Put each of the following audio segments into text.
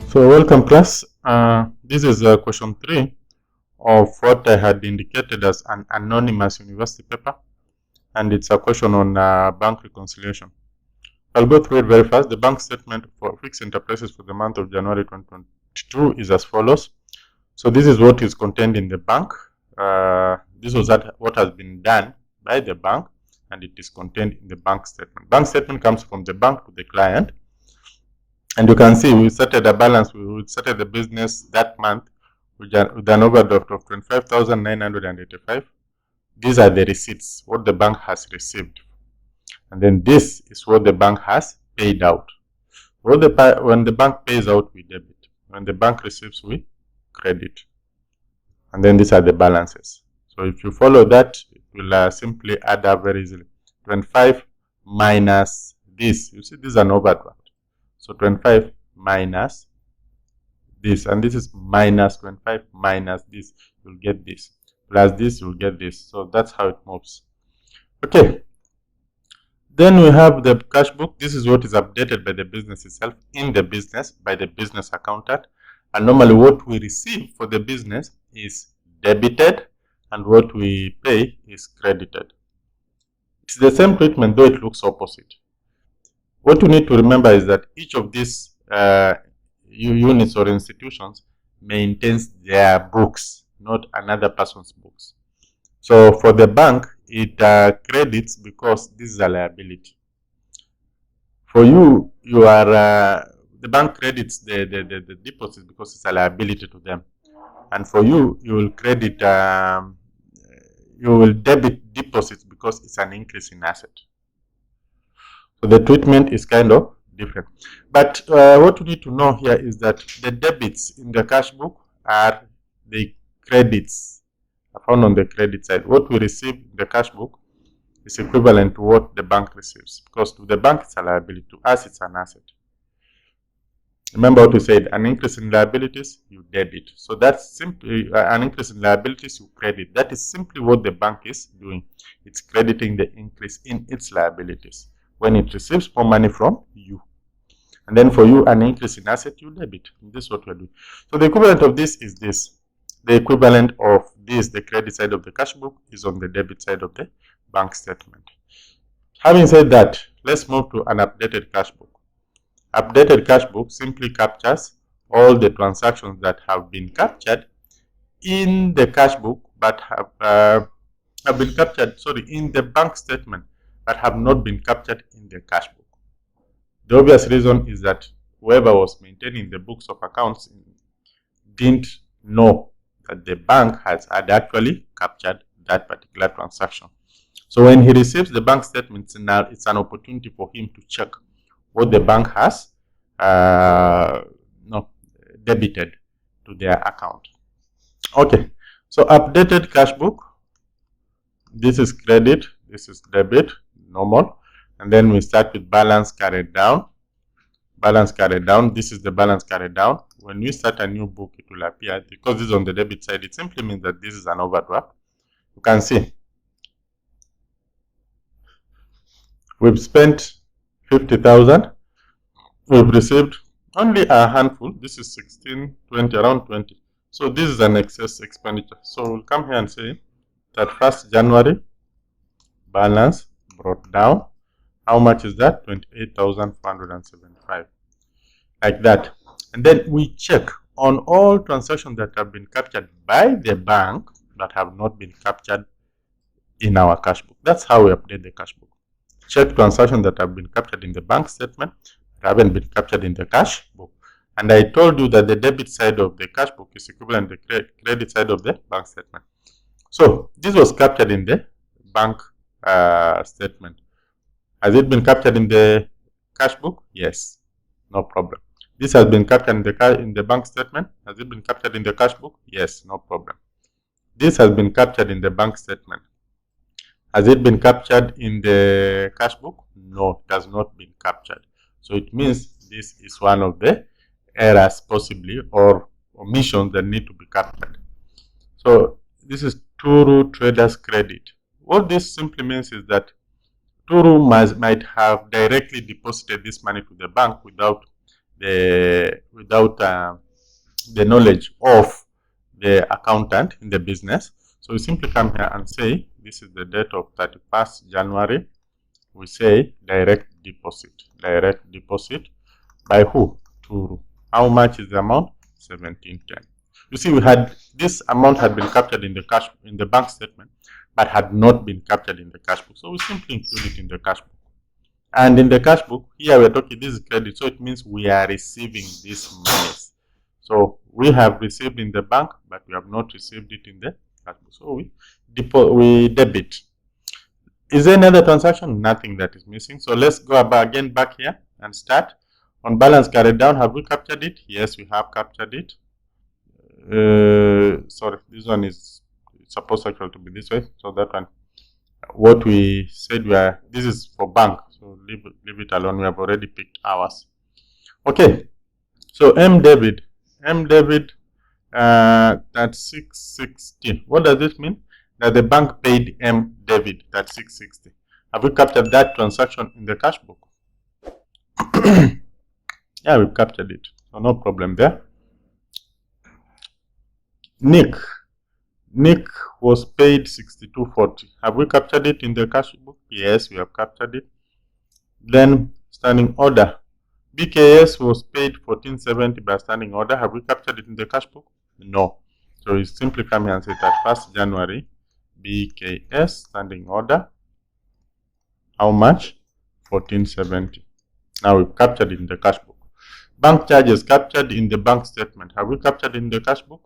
So welcome class. This is question 3 of what I had indicated as an anonymous university paper, and it's a question on bank reconciliation. I'll go through it very fast. The bank statement for fixed enterprises for the month of January 2022 is as follows. So this is what is contained in the bank. This was what has been done by the bank, and it is contained in the bank statement. Bank statement comes from the bank to the client. And you can see we started a balance, we started the business that month with an overdraft of 25,985. These are the receipts, what the bank has received. And then this is what the bank has paid out. When the bank pays out, we debit. When the bank receives, we credit. And then these are the balances. So if you follow that, it will simply add up very easily. 25 minus this. You see, this is an overdraft. So 25 minus this, and this is minus 25 minus this, you'll get this, plus this, you'll get this. So that's how it moves. Okay. Then we have the cash book. This is what is updated by the business itself in the business by the business accountant. And normally what we receive for the business is debited and what we pay is credited. It's the same treatment, though it looks opposite. What you need to remember is that each of these units or institutions maintains their books, not another person's books. So for the bank, it credits because this is a liability. For you, the bank credits the deposits because it's a liability to them. And for you, you will credit, you will debit deposits because it's an increase in asset. So the treatment is kind of different. But what you need to know here is that the debits in the cash book are the credits found on the credit side. What we receive in the cash book is equivalent to what the bank receives, because to the bank it's a liability, to us it's an asset. Remember what we said, an increase in liabilities, you debit. So that's simply an increase in liabilities, you credit. That is simply what the bank is doing. It's crediting the increase in its liabilities when it receives more money from you. And then for you, an increase in asset, you debit. This is what we're doing. So the equivalent of this is this. The equivalent of this, the credit side of the cash book, is on the debit side of the bank statement. Having said that, let's move to an updated cash book. Updated cash book simply captures all the transactions that have been captured in the cash book but have been captured, in the bank statement, but have not been captured in the cash book. The obvious reason is that whoever was maintaining the books of accounts didn't know that the bank had actually captured that particular transaction. So when he receives the bank statement, it's an opportunity for him to check what the bank has debited to their account. Okay, so updated cash book. This is credit, this is debit, normal. And then we start with balance carried down. Balance carried down. This is the balance carried down. When we start a new book, it will appear, because this is on the debit side, it simply means that this is an overdraft. You can see we've spent 50,000. We've received only a handful. This is 16, 20, around 20. So this is an excess expenditure. So we'll come here and say that 1st January balance brought down. How much is that? 28,475. Like that. And then we check on all transactions that have been captured by the bank that have not been captured in our cash book. That's how we update the cash book. Check transactions that have been captured in the bank statement that haven't been captured in the cash book. And I told you that the debit side of the cash book is equivalent to the credit side of the bank statement. So this was captured in the bank statement. Has it been captured in the cash book? Yes, no problem. This has been captured in the bank statement. Has it been captured in the cash book? Yes, no problem. This has been captured in the bank statement. Has it been captured in the cash book? No, it has not been captured. So it means this is one of the errors possibly, or omissions that need to be captured. So this is Turu Traders Credit. What this simply means is that Turu might have directly deposited this money to the bank without the knowledge of the accountant in the business. So we simply come here and say this is the date of 31st January. We say direct deposit. Direct deposit by who? Turu. How much is the amount? 1710. You see, we had this amount had been captured in the bank statement, but had not been captured in the cash book. So we simply include it in the cash book. And in the cash book, here we're talking this is credit, so it means we are receiving this money. So we have received in the bank, but we have not received it in the cash book. So we debit. Is there any other transaction? Nothing that is missing. So let's go again back here and start. On balance carried down, have we captured it? Yes, we have captured it. Sorry, this one is supposed actually to be this way. So that one, what we said this is for bank. So leave it alone. We have already picked ours. Okay. So M debit, that's 660. What does this mean? That the bank paid M debit, that's 660. Have we captured that transaction in the cash book? Yeah, we've captured it. So no problem there. Nick was paid 62.40. Have we captured it in the cash book? Yes, we have captured it. Then standing order. BKS was paid 14.70 by standing order. Have we captured it in the cash book? No. So we simply come here and say that 1st January, BKS standing order. How much? 14.70. Now we've captured it in the cash book. Bank charges captured in the bank statement. Have we captured it in the cash book?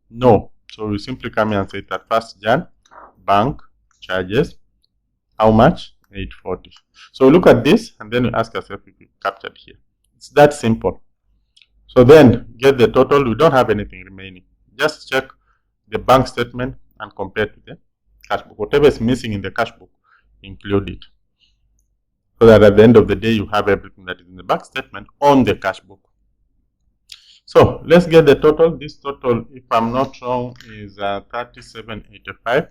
No. So we simply come here and say that 1st Jan, bank charges. How much? 840. So we look at this and then we ask ourselves if we captured here. It's that simple. So then get the total. We don't have anything remaining. Just check the bank statement and compare to the cash book. Whatever is missing in the cash book, include it. So that at the end of the day, you have everything that is in the bank statement on the cash book. So let's get the total. This total, if I'm not wrong, is 3785.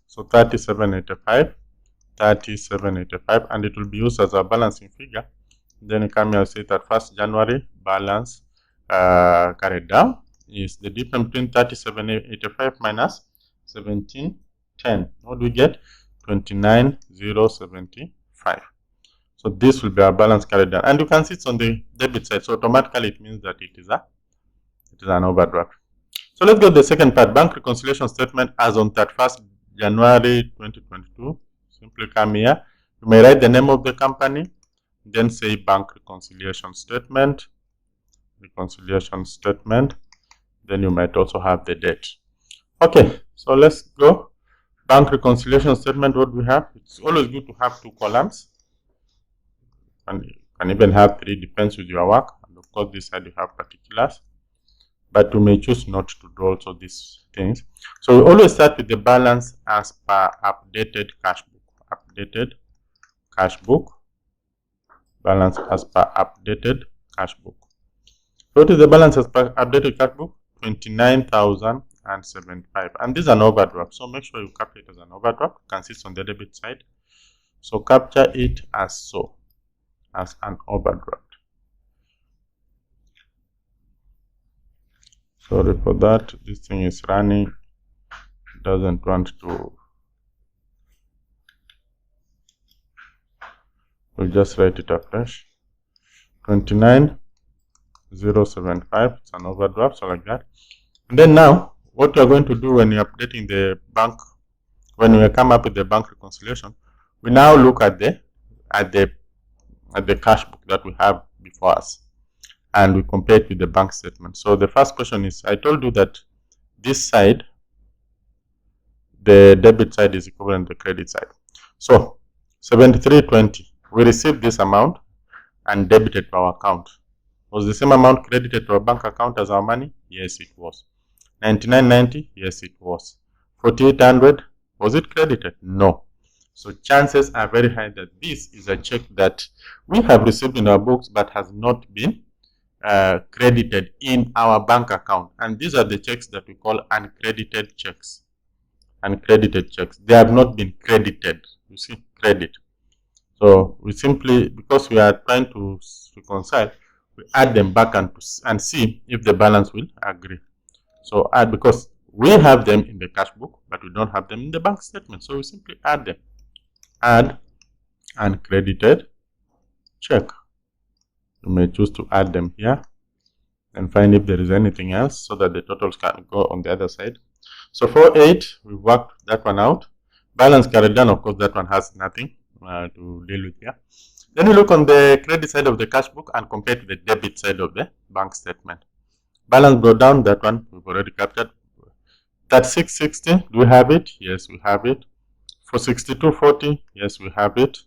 So 3785. 3785, and it will be used as a balancing figure. Then you come here and say that 1st January balance carried down is the difference between 3785 minus 1710. What do we get? 29,075. So this will be our balance carried down, and you can see it's on the debit side. So automatically it means that it is an overdraft. So let's go to the second part. Bank reconciliation statement as on 31st January 2022. Simply come here. You may write the name of the company, then say bank reconciliation statement. Then you might also have the date. Okay, so let's go. Bank reconciliation statement, what we have? It's always good to have 2 columns. And you can even have 3, depends with your work. And of course, this side you have particulars. But you may choose not to do also these things. So we always start with the balance as per updated cash book. Balance as per updated cash book. So what is the balance as per updated cash book? 29,075. And this is an overdraft. So make sure you capture it as an overdraft. You can see it's on the debit side. So capture it as an overdraft. Sorry for that. This thing is running. It doesn't want to. We'll just write it afresh. 29,075. It's an overdraft, so like that. And then now, what you're going to do when you're updating the bank, when you come up with the bank reconciliation, we now look at the cash book that we have before us, and we compare it with the bank statement. So the first question is, I told you that this side, the debit side is equivalent to the credit side. So 7320. We received this amount and debited to our account. Was the same amount credited to our bank account as our money? Yes, it was. 99.90? Yes, it was. 4,800? Was it credited? No. So chances are very high that this is a check that we have received in our books but has not been credited in our bank account. And these are the checks that we call uncredited checks. Uncredited checks. They have not been credited. You see, credit. So we simply, because we are trying to reconcile, we add them back and see if the balance will agree. So add, because we have them in the cash book, but we don't have them in the bank statement. So we simply add them. Add uncredited check. You may choose to add them here and find if there is anything else so that the totals can go on the other side. So 48, we've worked that one out. Balance carried down, of course, that one has nothing to deal with here. Then we look on the credit side of the cash book and compare to the debit side of the bank statement. Balance brought down, that one we've already captured. That 660, do we have it? Yes, we have it. For 6240, yes, we have it.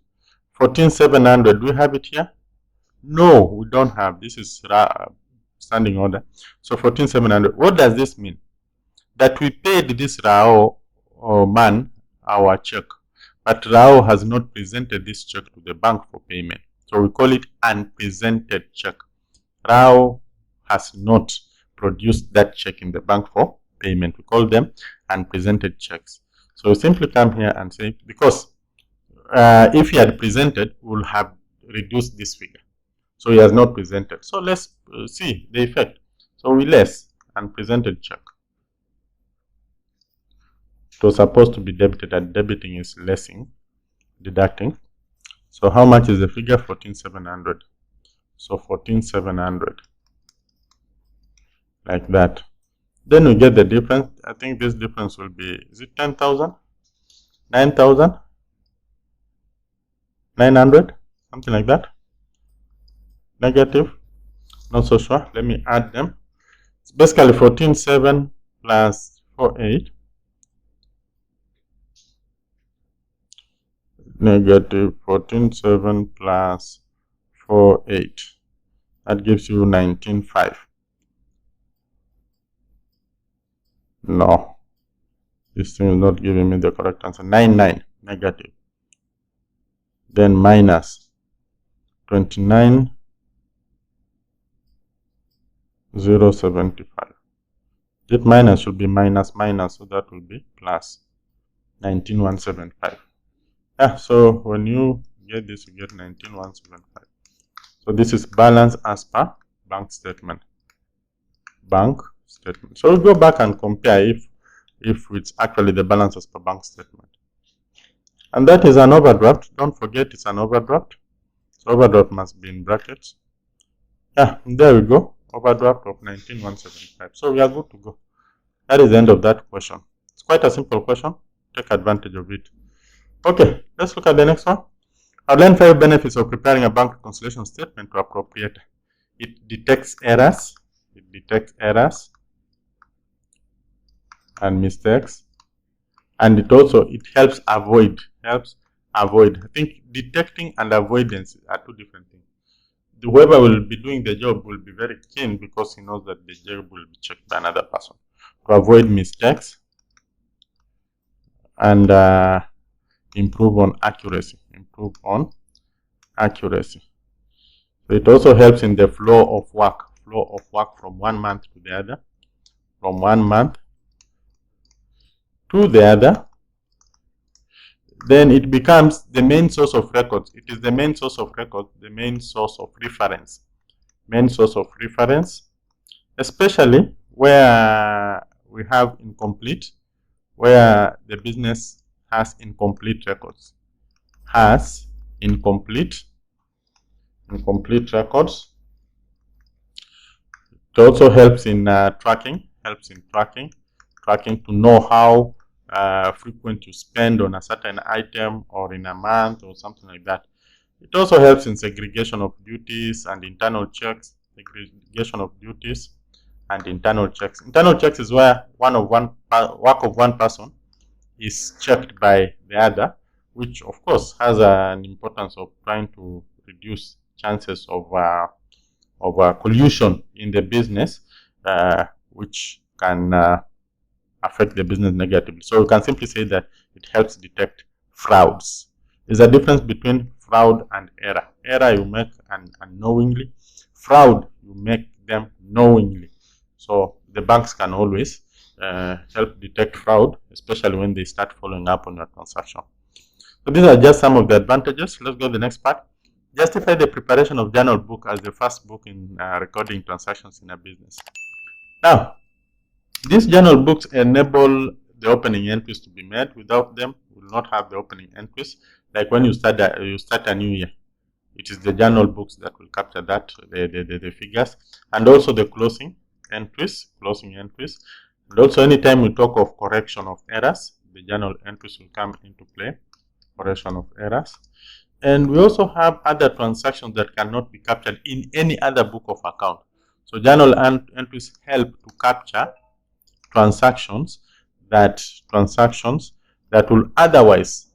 14700, do we have it here? No, we don't have. This is standing order. So 14700. What does this mean? That we paid this Rao man our check, but Rao has not presented this check to the bank for payment. So we call it unpresented check. Rao has not produced that check in the bank for payment. We call them unpresented checks. So we simply come here and say, because if he had presented, we'll have reduced this figure. So he has not presented. So let's see the effect. So we less unpresented check. It was supposed to be debited, and debiting is lessing, deducting. So how much is the figure? 14,700. So 14,700, like that. Then we get the difference. I think this difference will be, is it 10,000? 9,000? 900? Something like that. Negative. Not so sure. Let me add them. It's basically 14,700 plus 48. Negative 14,700 plus 48. That gives you 19,500. No, this thing is not giving me the correct answer. 99 negative. Then minus 29,075. This minus should be minus, so that will be plus 19,175. Yeah, so when you get this, you get 19,175. So this is balance as per bank statement. Bank statement. So we'll go back and compare if it's actually the balance as per bank statement. And that is an overdraft. Don't forget it's an overdraft. So overdraft must be in brackets. Yeah, there we go. Overdraft of 19,175. So we are good to go. That is the end of that question. It's quite a simple question. Take advantage of it. Okay, let's look at the next one. Outline 5 benefits of preparing a bank reconciliation statement to appropriate. It detects errors. It detects errors and mistakes, and it helps avoid. I think detecting and avoidance are two different things. Whoever will be doing the job will be very keen because he knows that the job will be checked by another person to avoid mistakes and improve on accuracy. So it also helps in the flow of work from one month to the other, from one month to the other. Then it becomes the main source of records. It is the main source of records, the main source of reference. Especially where we have incomplete, where the business has incomplete records. Records. It also helps in tracking to know how frequent you spend on a certain item or in a month or something like that. It also helps in segregation of duties and internal checks. Internal checks is where work of one person is checked by the other, which of course has an importance of trying to reduce chances of collusion in the business, which can affect the business negatively. So we can simply say that it helps detect frauds. There's a difference between fraud and error. Error you make unknowingly. Fraud you make them knowingly. So the banks can always help detect fraud, especially when they start following up on your transaction. So these are just some of the advantages. Let's go to the next part. Justify the preparation of journal book as the first book in recording transactions in a business. Now, these journal books enable the opening entries to be made. Without them, we will not have the opening entries. Like when you start a new year, it is the journal books that will capture that, the figures, and also the closing entries. And also, anytime we talk of correction of errors, the journal entries will come into play, correction of errors. And we also have other transactions that cannot be captured in any other book of account. So journal entries help to capture transactions that will otherwise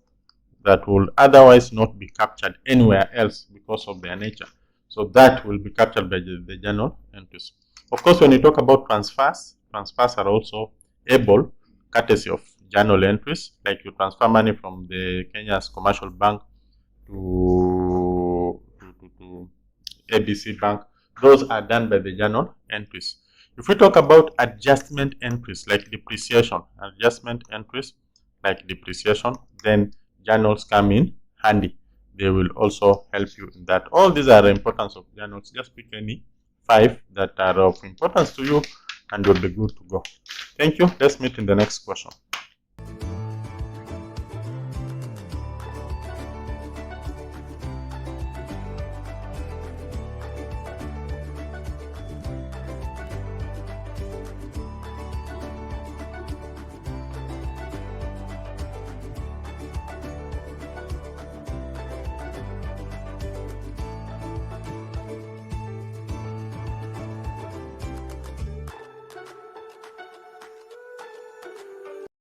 not be captured anywhere else because of their nature. So that will be captured by the journal entries. Of course, when you talk about transfers are also able, courtesy of journal entries, like you transfer money from the Kenya's commercial bank to ABC Bank. Those are done by the journal entries. If we talk about adjustment entries like depreciation, then journals come in handy. They will also help you in that. All these are the importance of journals. Just pick any 5 that are of importance to you and you'll be good to go. Thank you. Let's meet in the next question.